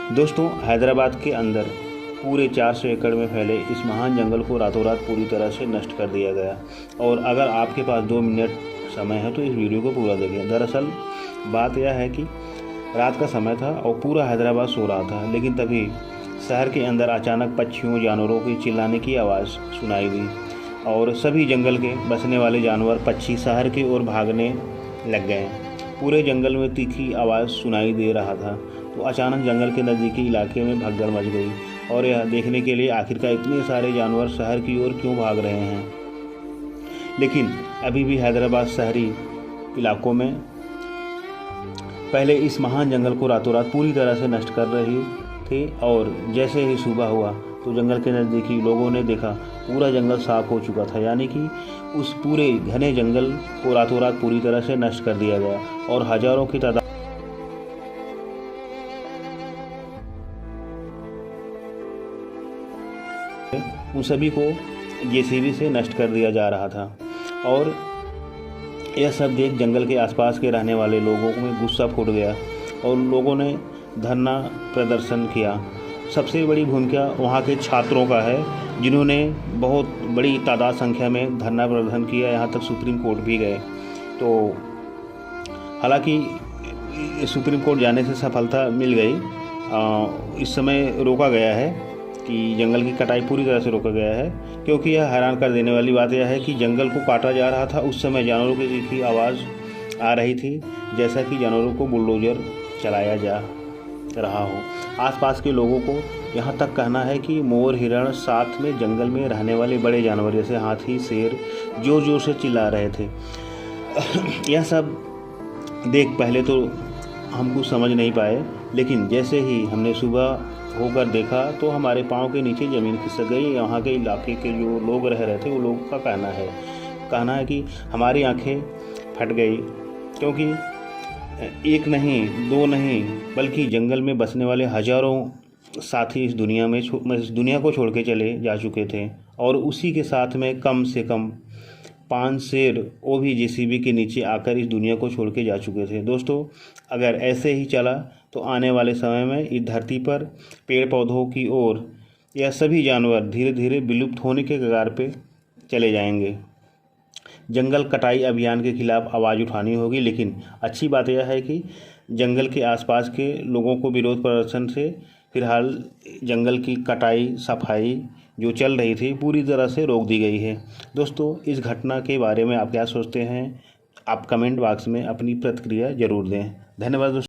दोस्तों, हैदराबाद के अंदर पूरे 400 एकड़ में फैले इस महान जंगल को रातों रात पूरी तरह से नष्ट कर दिया गया। और अगर आपके पास 2 मिनट समय है तो इस वीडियो को पूरा देखें। दरअसल बात यह है कि रात का समय था और पूरा हैदराबाद सो रहा था, लेकिन तभी शहर के अंदर अचानक पक्षियों जानवरों के चिल्लाने की आवाज़ सुनाई दी और सभी जंगल के बसने वाले जानवर पक्षी शहर की ओर भागने लग गए। पूरे जंगल में तीखी आवाज़ सुनाई दे रहा था तो अचानक जंगल के नज़दीकी इलाके में भगदड़ मच गई और यह देखने के लिए आखिरकार इतने सारे जानवर शहर की ओर क्यों भाग रहे हैं। लेकिन अभी भी हैदराबाद शहरी इलाकों में पहले इस महान जंगल को रातों रात पूरी तरह से नष्ट कर रही थे। और जैसे ही सुबह हुआ तो जंगल के नज़दीकी लोगों ने देखा पूरा जंगल साफ हो चुका था, यानी कि उस पूरे घने जंगल को रातों रात पूरी तरह से नष्ट कर दिया गया और हजारों की तादाद उन सभी को जेसीबी से नष्ट कर दिया जा रहा था। और यह सब देख जंगल के आसपास के रहने वाले लोगों में गुस्सा फूट गया और लोगों ने धरना प्रदर्शन किया। सबसे बड़ी भूमिका वहाँ के छात्रों का है, जिन्होंने बहुत बड़ी तादाद संख्या में धरना प्रदर्शन किया, यहाँ तक सुप्रीम कोर्ट भी गए। तो हालांकि सुप्रीम कोर्ट जाने से सफलता मिल गई। इस समय रोका गया है कि जंगल की कटाई पूरी तरह से रोका गया है, क्योंकि यह हैरान कर देने वाली बात यह है कि जंगल को काटा जा रहा था उस समय जानवरों की आवाज़ आ रही थी, जैसा कि जानवरों को बुलडोजर चलाया जा रहा हो। आसपास के लोगों को यहाँ तक कहना है कि मोर, हिरण, साथ में जंगल में रहने वाले बड़े जानवर जैसे हाथी, शेर जोर जोर से चिल्ला रहे थे। यह सब देख पहले तो हम कुछ समझ नहीं पाए, लेकिन जैसे ही हमने सुबह होकर देखा तो हमारे पाँव के नीचे ज़मीन खिसक गई। यहाँ के इलाके के जो लोग रह रहे थे वो लोगों का कहना है कि हमारी आंखें फट गई, क्योंकि एक नहीं, दो नहीं, बल्कि जंगल में बसने वाले हजारों साथी इस दुनिया को छोड़ के चले जा चुके थे। और उसी के साथ में कम से कम 5 शेर वो भी जेसीबी के नीचे आकर इस दुनिया को छोड़ के जा चुके थे। दोस्तों, अगर ऐसे ही चला तो आने वाले समय में इस धरती पर पेड़ पौधों की ओर यह सभी जानवर धीरे धीरे विलुप्त होने के कगार पे चले जाएंगे। जंगल कटाई अभियान के खिलाफ आवाज़ उठानी होगी, लेकिन अच्छी बात यह है कि जंगल के आसपास के लोगों को विरोध प्रदर्शन से फिलहाल जंगल की कटाई सफाई जो चल रही थी पूरी तरह से रोक दी गई है। दोस्तों, इस घटना के बारे में आप क्या सोचते हैं? आप कमेंट बॉक्स में अपनी प्रतिक्रिया ज़रूर दें। धन्यवाद दोस्तों।